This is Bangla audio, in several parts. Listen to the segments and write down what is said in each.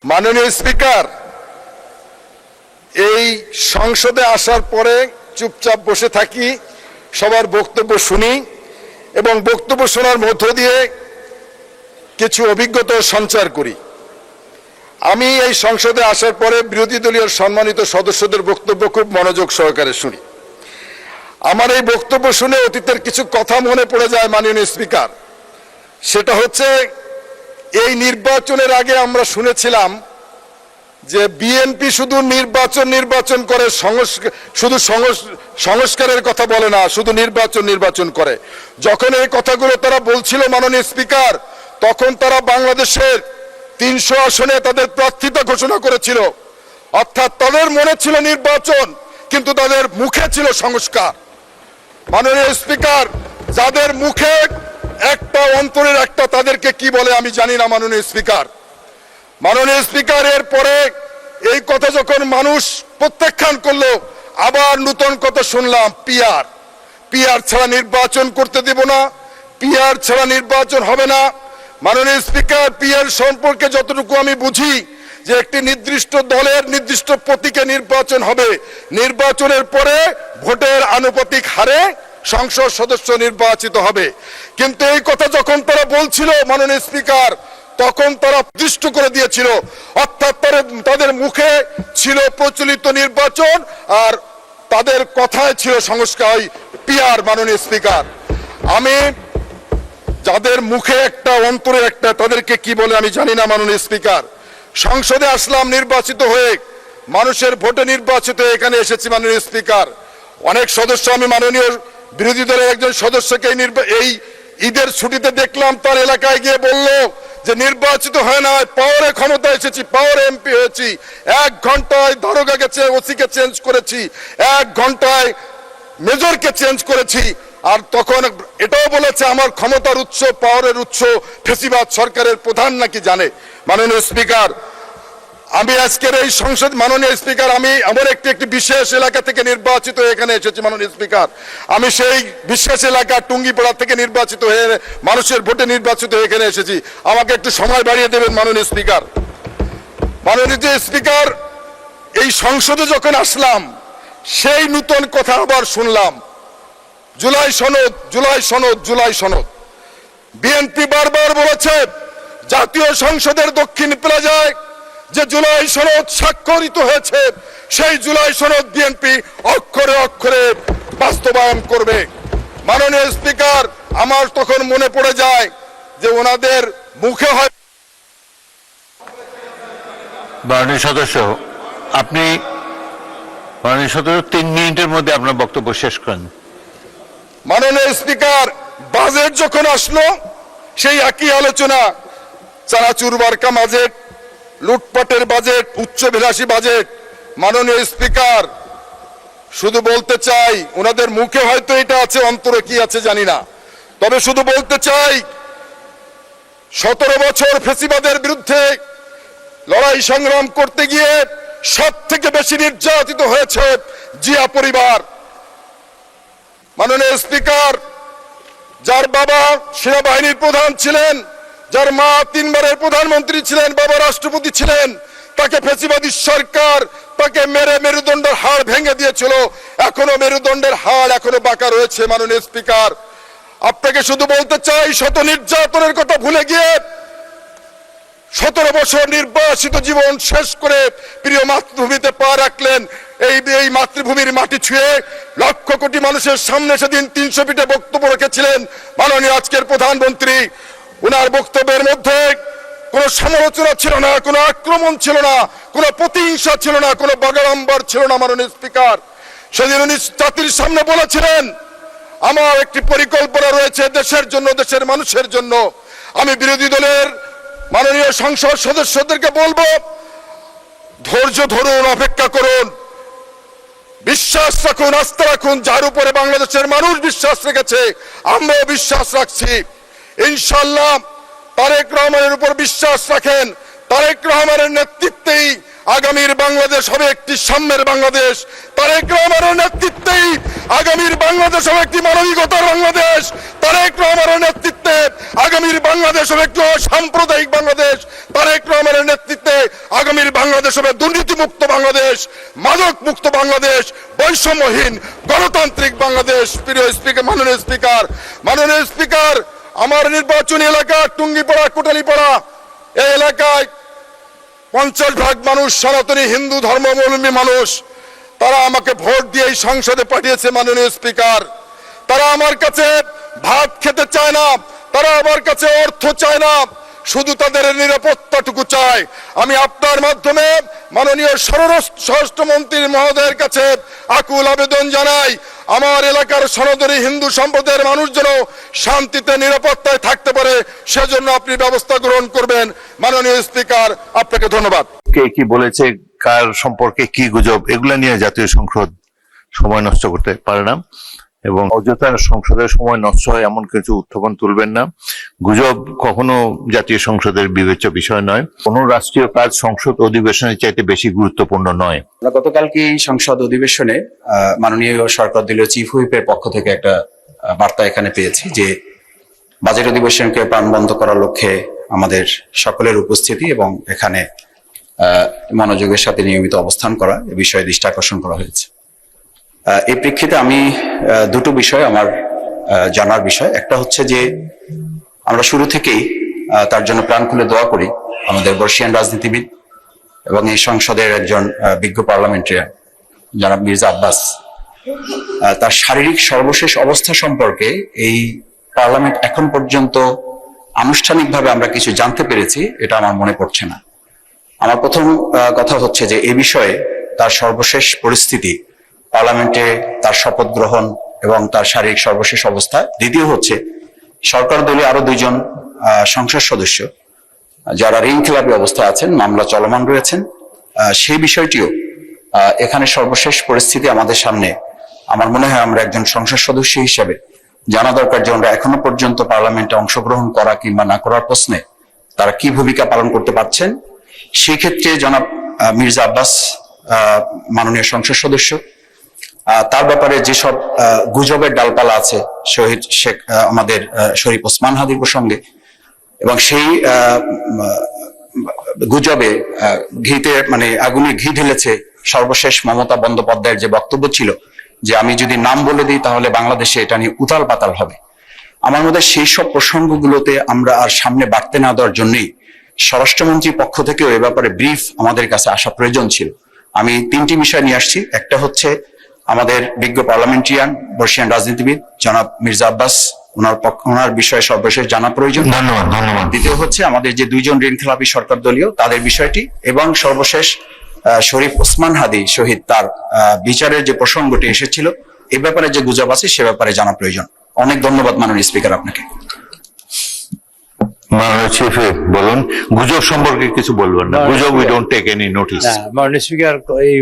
মাননীয় স্পিকার, এই সংসদে আসার পরে চুপচাপ বসে থাকি, সবার বক্তব্য শুনি এবং বক্তব্য শোনার মধ্য দিয়ে কিছু অভিজ্ঞতা সঞ্চার করি। আমি এই সংসদে আসার পরে বিরোধী দলীয় সম্মানিত সদস্যদের বক্তব্য খুব মনোযোগ সহকারে শুনি। আমার এই বক্তব্য শুনে অতীতের কিছু কথা মনে পড়ে যায় মাননীয় স্পিকার। সেটা হচ্ছে, এই নির্বাচনের আগে আমরা শুনেছিলাম যে বিএনপি শুধু নির্বাচন করে, শুধু সংস্কারের কথা বলে না, শুধু নির্বাচন করে। যখন এই কথাগুলো তারা বলছিল মাননীয় স্পিকার, তখন তারা বাংলাদেশের 300 আসনে তাদের প্রার্থিতা ঘোষণা করেছিল। অর্থাৎ তাদের মনে ছিল নির্বাচন, কিন্তু তাদের মুখে ছিল সংস্কার। মাননীয় স্পিকার, যাদের মুখে একটা অন্তরের একটা, তাদেরকে কি বলে আমি জানি না মাননীয় স্পিকার। মাননীয় স্পিকার, এর পরে এই কথা যখন মানুষ প্রত্যাখ্যান করলো, আবার নতুন কথা শুনলাম, পিআর ছাড়া নির্বাচন করতে দেব না, পিআর ছাড়া নির্বাচন হবে না। মাননীয় স্পিকার, পিআর সম্পর্কে যতটুকু আমি বুঝি যে একটি নির্দিষ্ট দলের নির্দিষ্ট প্রতীকে নির্বাচন হবে, নির্বাচনের পরে ভোটের আনুপাতিক হারে সংসদ সদস্য নির্বাচিত হবে। কিন্তু এই কথা যখন তারা বলছিল মাননীয় স্পিকার, তখন তারা দৃষ্ট করে দিয়েছিল, অর্থাৎ তাদের মুখে ছিল প্রচলিত নির্বাচন আর তাদের কথায় ছিল সংস্কার, পিআর। মাননীয় স্পিকার, আমি যাদের মুখে একটা অন্তরে একটা, তাদেরকে কি বলে আমি জানি না মাননীয় স্পিকার। সংসদে আসলাম নির্বাচিত হয়ে, মানুষের ভোটে নির্বাচিত হয়ে এখানে এসেছি মাননীয় স্পিকার। অনেক সদস্য, আমি মাননীয় বিরোধী দলের একজন সদস্যকে এই ঈদের ছুটিতে দেখলাম, তার এলাকায় গিয়ে বলল যে নির্বাচিত হয় না, পাওয়ারে ক্ষমতা এসেছি, পাওয়ারে এমপি হয়েছি, 1 ঘন্টায় দারোগাকে ওসিকে চেঞ্জ করেছি, 1 ঘন্টায় মেজরকে চেঞ্জ করেছি। আর তখন এটাও বলেছে আমার ক্ষমতার উৎস, পাওয়ারের উৎস ফেসিবাদ সরকারের প্রধান নাকি জানে। মাননীয় স্পিকার, আমি আজকের এই সংসদ, মাননীয় স্পিকার, আমি আমার একটি বিশেষ এলাকা থেকে নির্বাচিত হয়ে এখানে এসেছি মাননীয় স্পিকার। আমি সেই বিশেষ এলাকা টুঙ্গিপাড়া থেকে নির্বাচিত হয়ে, মানুষের ভোটে নির্বাচিত হয়ে এখানে এসেছি। আমাকে একটু সময় বাড়িয়ে দেবেন মাননীয় স্পিকার। মাননীয় স্পিকার, এই সংসদে যখন আসলাম, সেই নতুন কথা আবার শুনলাম, জুলাই সনদ। বিএনপি বারবার বলেছে জাতীয় সংসদের দক্ষিণ প্লাজায় যে জুলাই সনদ স্বাক্ষরিত হয়েছে, সেই জুলাই সনদ বিএনপি অক্ষরে অক্ষরে বাস্তবায়ন করবে। মাননীয় স্পিকার, আমার তখন মনে পড়ে যায় যে ওনাদের মুখে হয়। মাননীয় সদস্য, আপনি 3 মিনিটের মধ্যে আপনার বক্তব্য শেষ করেন। মাননীয় স্পিকার, বাজেট যখন আসলো, সেই একই আলোচনা, চানাচুর বারকা বাজেট, লুটপাটের বাজেট, উচ্চভিলাষী বাজেট। মাননীয় স্পিকার, শুধু বলতে চাই, ওনাদের মুখে হয়তো এটা আছে, অন্তরে কি আছে জানি না, তবে শুধু বলতে চাই, 17 বছর ফেসিবাদের বিরুদ্ধে লড়াই সংগ্রাম করতে গিয়ে সব থেকে বেশি নির্যাতিত হয়েছে জিয়া পরিবার। মাননীয় স্পিকার, যার বাবা সেনাবাহিনীর প্রধান ছিলেন, যার মা 3 বারের প্রধানমন্ত্রী ছিলেন, বাবা রাষ্ট্রপতি ছিলেন, তাকে ফ্যাসিবাদী সরকার তাকে মেরে মেরুদণ্ডের হাড় ভেঙে দিয়েছিল। এখনো মেরুদণ্ডের হাড় এখনো বাঁকা রয়েছে। মাননীয় স্পিকার, আপনাকে শুধু বলতে চাই, শত নির্যাতনের কথা ভুলে গিয়ে 17 বছর নির্বাসিত জীবন শেষ করে প্রিয় মাতৃভূমিতে পা রাখলেন। এই মাতৃভূমির মাটি ছুঁয়ে লক্ষ কোটি মানুষের সামনে সেদিন 300 ফিটে বক্তব্য রেখেছিলেন মাননীয় আজকের প্রধানমন্ত্রী। উনার বক্তব্যের মধ্যে কোনো সমালোচনা ছিল না, কোনো আক্রমণ ছিল না, কোনো প্রতিহিংসা ছিল না, কোনো বাগাড়ম্বর ছিল না। মাননীয় স্পিকার, সেদিন উনি জাতির সামনে বলেছিলেন, আমার একটি পরিকল্পনা রয়েছে দেশের জন্য, দেশের মানুষের জন্য। আমি বিরোধী দলের মাননীয় সংসদ সদস্যদেরকে বলবো, ধৈর্য ধরুন, অপেক্ষা করুন, বিশ্বাস রাখুন, আস্থা রাখুন। যার উপরে বাংলাদেশের মানুষ বিশ্বাস রেখেছে, আমরাও বিশ্বাস রাখছি। ইনশাআল্লাহ তারেক রহমানের উপর বিশ্বাস রাখেন। তারেক রহমানের নেতৃত্বেই আগামীর বাংলাদেশ হবে একটি সাম্যের বাংলাদেশ। তারেক রহমানের নেতৃত্বেই আগামীর বাংলাদেশ হবে একটি মানবিকতার বাংলাদেশ। তারেক রহমানের নেতৃত্বে আগামীর বাংলাদেশ হবে একটি সাম্প্রদায়িক বাংলাদেশ। তারেক রহমানের নেতৃত্বে আগামীর বাংলাদেশ হবে দুর্নীতিমুক্ত বাংলাদেশ, মাদক মুক্ত বাংলাদেশ, বৈষম্যহীন গণতান্ত্রিক বাংলাদেশ। প্রিয় স্পিকার, মাননীয় স্পিকার, আমার নির্বাচনী এলাকা টুঙ্গিপাড়া, কোটালীপাড়া, এই এলাকায় 50% মানুষ সনাতনী হিন্দু ধর্মাবলম্বী মানুষ। তারা আমাকে ভোট দিয়ে এই সংসদে পাঠিয়েছে। মাননীয় স্পিকার, তারা আমার কাছে ভাত খেতে চায় না, তারা আমার কাছে অর্থ চায় না, শুধু তাদের নিরাপত্তাটুকু চায়। আমি আপনার মাধ্যমে মাননীয় স্বরাষ্ট্রমন্ত্রী মহোদয়ের কাছে আকুল আবেদন জানাই, আমার এলাকার সনাতনী হিন্দু সম্প্রদায়ের মানুষ যেন শান্তিতে নিরাপত্তায় থাকতে পারে, সেজন্য আপনি ব্যবস্থা গ্রহণ করবেন। মাননীয় স্পিকার, আপনাকে ধন্যবাদ। কে কি বলেছে, কার সম্পর্কে কি গুজব, এগুলা নিয়ে জাতীয় সংসদ সময় নষ্ট করতে পারে না এবং অযথা সংসদের সময় নষ্ট হয় এমন কিছু উত্থাপন তুলবেন না। গুজব কখনো জাতীয় সংসদের বিবেচ্য বিষয় নয়। কোন রাষ্ট্রীয় কাজ সংসদ অধিবেশনের চাইতে বেশি গুরুত্বপূর্ণ নয়। গতকালকে এই সংসদ অধিবেশনে মাননীয় সরকার দলীয় চিফ হুইপের পক্ষ থেকে একটা বার্তা এখানে পেয়েছি যে বাজেট অধিবেশনকে প্রাণবন্ত করার লক্ষ্যে আমাদের সকলের উপস্থিতি এবং এখানে মনোযোগের সাথে নিয়মিত অবস্থান করা এ বিষয়ে দৃষ্টি আকর্ষণ করা হয়েছে। এই প্রেক্ষিতে আমি দুটো বিষয় আমার জানার বিষয়। একটা হচ্ছে যে আমরা শুরু থেকেই তার জন্য প্রাণ খুলে দোয়া করি আমাদের বর্ষিয়ান রাজনীতিবিদ এবং এই সংসদের একজন বিজ্ঞ পার্লামেন্টারিয়ান জনাব মির্জা আব্বাস, তার শারীরিক সর্বশেষ অবস্থা সম্পর্কে এই পার্লামেন্ট এখন পর্যন্ত আনুষ্ঠানিকভাবে আমরা কিছু জানতে পেরেছি এটা আমার মনে পড়ছে না। আমার প্রথম কথা হচ্ছে যে এই বিষয়ে তার সর্বশেষ পরিস্থিতি, পার্লামেন্টে তার শপথ গ্রহণ এবং তার শারীরিক সর্বশেষ অবস্থা। দ্বিতীয় হচ্ছে সরকার দলীয় আরো দুইজন সংসদ সদস্য যারা ঋণ খেলাপি অবস্থায় আছেন, মামলা চলমান রয়েছেন, সেই বিষয়টিও এখানে সর্বশেষ পরিস্থিতি আমাদের সামনে। আমার মনে হয় আমরা একজন সংসদ সদস্য হিসেবে জানা দরকার যে আমরা এখনো পর্যন্ত পার্লামেন্টে অংশগ্রহণ করা কিংবা না করার প্রশ্নে তারা কি ভূমিকা পালন করতে পারছেন। সেক্ষেত্রে জনাব মির্জা আব্বাস মাননীয় সংসদ সদস্য, তার ব্যাপারে যেসব গুজবের ডালপালা আছে শহীদ শেখ আমাদের শরীফ ওসমান হাদির প্রসঙ্গে, এবং সেই গুজবে ঘিতে মানে আগুনে ঘি ঢেলেছে সর্বশেষ মমতা বন্দ্যোপাধ্যায়ের যে বক্তব্য ছিল যে আমি যদি নাম বলে দিই তাহলে বাংলাদেশে এটা নিয়ে উতাল পাতাল হবে। আমার মধ্যে সেই সব প্রসঙ্গগুলোতে আমরা আর সামনে বাড়তে না দেওয়ার জন্যই স্বরাষ্ট্রমন্ত্রীর পক্ষ থেকেও এ ব্যাপারে ব্রিফ আমাদের কাছে আসা প্রয়োজন ছিল। আমি তিনটি বিষয় নিয়ে আসছি। একটা হচ্ছে আমাদের বিজ্ঞ পার্লামেন্টারিয়ান বর্ষিয়ান রাজনীতিবিদ জনাব মির্জা আব্বাস, ওনার বিষয়ে সর্বশেষ জানা প্রয়োজন। ধন্যবাদ। দ্বিতীয় হচ্ছে আমাদের যে দুইজন ঋণ খেলাপি সরকার দলীয় তাদের বিষয়টি, এবং সর্বশেষ শরীফ ওসমান হাদি শহীদ তার বিচারের যে প্রসঙ্গটি এসেছিল এ ব্যাপারে যে গুজব আছে সে ব্যাপারে জানা প্রয়োজন। অনেক ধন্যবাদ মাননীয় স্পিকার আপনাকে। মাননীয় চিফ বলুন, গুজব সম্পর্কে কিছু বলবেন না। গুজব we don't take any notice. মাননীয় স্পিকার, এই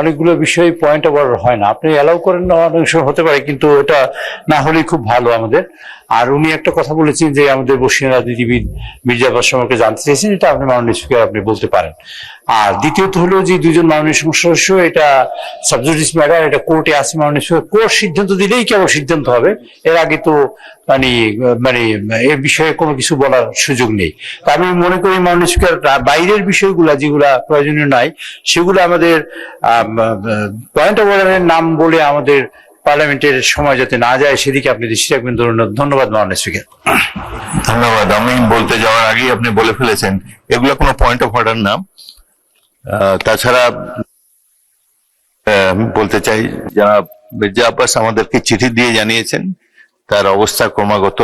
অনেকগুলো বিষয় পয়েন্ট ওভার হয় না, আপনি অ্যালাউ করেন না, অনেক সময় হতে পারে, কিন্তু এটা না হলে খুব ভালো আমাদের। আর উনি একটা কথা বলেছেন যে আমাদের বর্ষিয়ান রাজনীতিবিদ মির্জা আব্বাস সম্পর্কে জানতে চেয়েছেন, এটা আপনি মাননীয় স্পিকার আপনি বলতে পারেন। আর দ্বিতীয়ত হলো যে দুইজন মাননীয় সংসদ সদস্য, এটা সাবজুডিস ম্যাটার, এটা কোর্টে আছে। মাননীয় স্পিকার কোর্ট সিদ্ধান্ত দিলেই কেবল সিদ্ধান্ত হবে, এর আগে তো মানে এ বিষয়ে কোনো কিছু বলার সুযোগ নেই। তা আমি মনে করি মাননীয় স্পিকার বাইরের বিষয়গুলা যেগুলা প্রয়োজনীয় নয় সেগুলো আমাদের পয়েন্ট অফ অর্ডারের নাম বলে আমাদের পার্লামেন্টের সময় যাতে না যায় সেদিকে আপনি দৃষ্টি রাখবেন। ধন্যবাদ মাননীয় স্পিকার। ধন্যবাদ। আমি বলতে যাওয়ার আগেই আপনি বলে ফেলেছেন এগুলো কোনো পয়েন্ট অফ অর্ডার না। তাছাড়া আমি বলতে চাই যারা মির্জা আব্বাস আমাদেরকে চিঠি দিয়ে জানিয়েছেন তার অবস্থা ক্রমাগত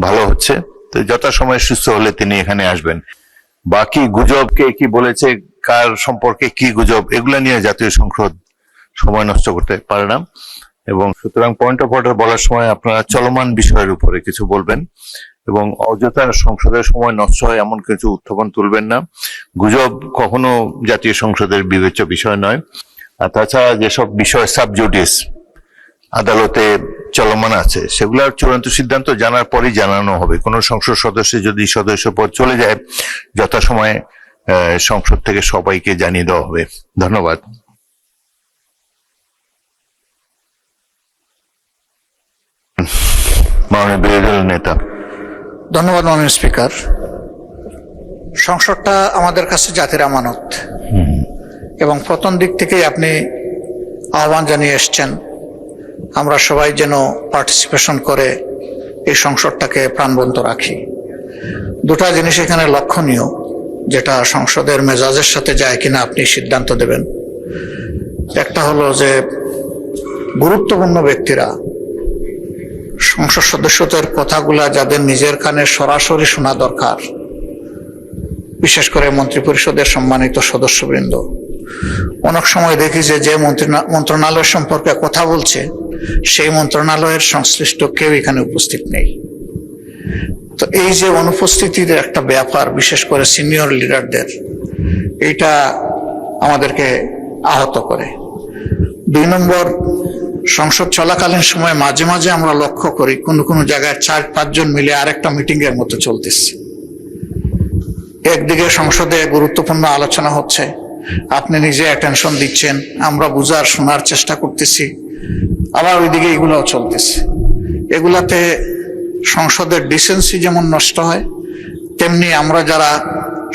ভালো হচ্ছে, তো যথাসময়ে সুস্থ হলে তিনি এখানে আসবেন। বাকি গুজব কে কি বলেছে, কার সম্পর্কে কি গুজব, এগুলা নিয়ে জাতীয় সংসদ সময় নষ্ট করতে পারে না এবং সুতরাং পয়েন্ট অফ অর্ডার বলার সময় আপনারা চলমান বিষয়ের উপরে কিছু বলবেন এবং অযথা সংসদের সময় নষ্ট হয় এমন কিছু উত্থাপন তুলবেন না। গুজব কখনো জাতীয় সংসদের বিবেচ্য বিষয় নয়। আর তাছাড়া যেসব বিষয় সাবজুডিস আদালতে চলমান আছে সেগুলোর চূড়ান্ত সিদ্ধান্ত জানার পরই জানানো হবে। কোন সংসদ সদস্য যদি সদস্য পদ চলে যায় যথাসময়ে সংসদ থেকে সবাইকে জানিয়ে দেওয়া হবে। ধন্যবাদ। মাননীয় বিরোধী দল নেতা। ধন্যবাদ মাননীয় স্পিকার। সংসদটা আমাদের কাছে জাতির আমানত। এবং প্রথম দিক থেকেই আপনি আহ্বান জানিয়ে এসছেন আমরা সবাই যেন পার্টিসিপেশন করে এই সংসদটাকে প্রাণবন্ত রাখি। দুটা জিনিস এখানে লক্ষণীয়, যেটা সংসদের মেজাজের সাথে যায় কিনা আপনি সিদ্ধান্ত দেবেন। একটা হলো যে গুরুত্বপূর্ণ ব্যক্তিরা সংসদ সদস্যদের কথাগুলা যাদের নিজের কানে সরাসরি শোনা দরকার, বিশেষ করে মন্ত্রিপরিষদের সম্মানিত সদস্যবৃন্দ, অনেক সময় দেখি যে মন্ত্রণালয় সম্পর্কে কথা বলছে সেই মন্ত্রণালয়ের সংশ্লিষ্ট কেউ এখানে উপস্থিত নেই। তো এই যে অনুপস্থিতির একটা ব্যাপার, বিশেষ করে সিনিয়র লিডারদের, এইটা আমাদেরকে আহত করে। 2 নম্বর, সংসদ চলাকালীন সময় মাঝে মাঝে আমরা লক্ষ্য করি কোনো জায়গায় 4-5 জন মিলে আরেকটা মিটিং এর মতো চলতেছে। একদিকে সংসদে গুরুত্বপূর্ণ আলোচনা হচ্ছে, আপনি নিজে অ্যাটেনশন দিচ্ছেন, আমরা বুঝার শোনার চেষ্টা করতেছি, আবার ওইদিকে এগুলাও চলতেছে। এগুলাতে সংসদের ডিসেন্সি যেমন নষ্ট হয়, তেমনি আমরা যারা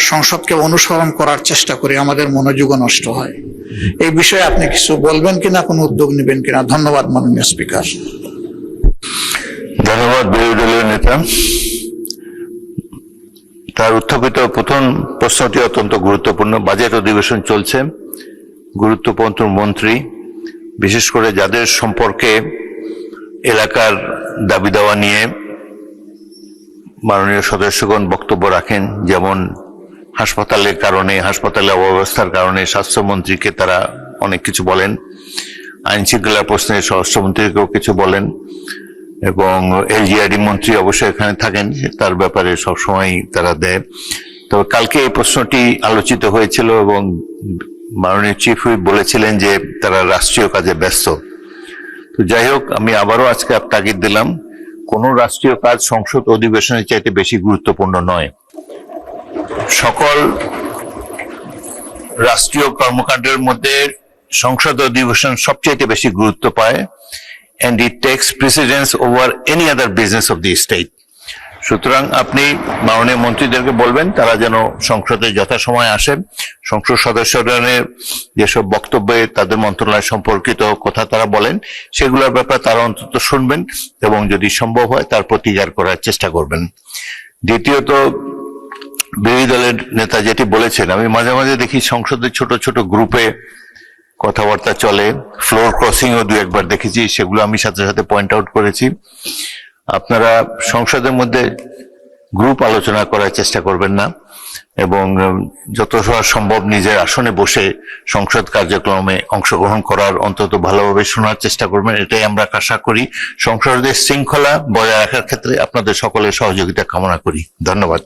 সংসদকে অনুসরণ করার চেষ্টা করি আমাদের মনোযোগও নষ্ট হয়। এই বিষয়ে আপনি কিছু বলবেন কিনা, কোনো উদ্যোগ নেবেন কিনা? ধন্যবাদ মাননীয় স্পিকার। ধন্যবাদ বিরোধী দলীয় নেতা। তার উত্থাপিত প্রথম প্রশ্নটি অত্যন্ত গুরুত্বপূর্ণ। বাজেট অধিবেশন চলছে, গুরুত্বপূর্ণ মন্ত্রী, বিশেষ করে যাদের সম্পর্কে এলাকার দাবি দাওয়া নিয়ে মাননীয় সদস্যগণ বক্তব্য রাখেন, যেমন হাসপাতালের কারণে, হাসপাতালের অব্যবস্থার কারণে স্বাস্থ্যমন্ত্রীকে তারা অনেক কিছু বলেন, আইন শৃঙ্খলা প্রশ্নে স্বরাষ্ট্রমন্ত্রীকেও কিছু বলেন, এবং এলজিআরডি মন্ত্রী অবশ্যই এখানে থাকেন, তার ব্যাপারে সবসময় তারা দেয়। তবে কালকে এই প্রশ্নটি আলোচিত হয়েছিল এবং মাননীয় চিফ হুইপ বলেছিলেন যে তারা রাষ্ট্রীয় কাজে ব্যস্ত। তো যাই হোক, আমি আবারও আজকে তাগিদ দিলাম, কোন রাষ্ট্রীয় কাজ সংসদ অধিবেশনের চাইতে বেশি গুরুত্বপূর্ণ নয়। সকল রাষ্ট্রীয় কর্মকাণ্ডের মধ্যে সংসদ অধিবেশন সবচেয়ে বেশি গুরুত্ব পায়, and it takes precedence over any other business of the state. সুতরাং আপনি মাননীয় মন্ত্রীদেরকে বলবেন তারা যেন সংসদে যথাসময়ে আসেন, সংসদ সদস্যদের যেসব বক্তব্যে তাদের মন্ত্রণালয় সম্পর্কিত কথা তারা বলেন সেগুলোর ব্যাপারে তারা অন্তত শুনবেন এবং যদি সম্ভব হয় তার প্রতিকার করার চেষ্টা করবেন। দ্বিতীয়ত, বিরোধী দলের নেতা যেটি বলেছেন, আমি মাঝে মাঝে দেখি সংসদের ছোট ছোট গ্রুপে কথাবার্তা চলে, ফ্লোর ক্রসিং ও 2-1 দেখেছি, সেগুলো আমি সাথে সাথে পয়েন্ট আউট করেছি। আপনারা সংসদের মধ্যে গ্রুপ আলোচনা করার চেষ্টা করবেন না এবং যত সম্ভব নিজের আসনে বসে সংসদ কার্যক্রমে অংশগ্রহণ করার, অন্তত ভালোভাবে শোনার চেষ্টা করবেন। এটাই আমরা আশা করি। সংসদের শৃঙ্খলা বজায় রাখার ক্ষেত্রে আপনাদের সকলের সহযোগিতা কামনা করি। ধন্যবাদ।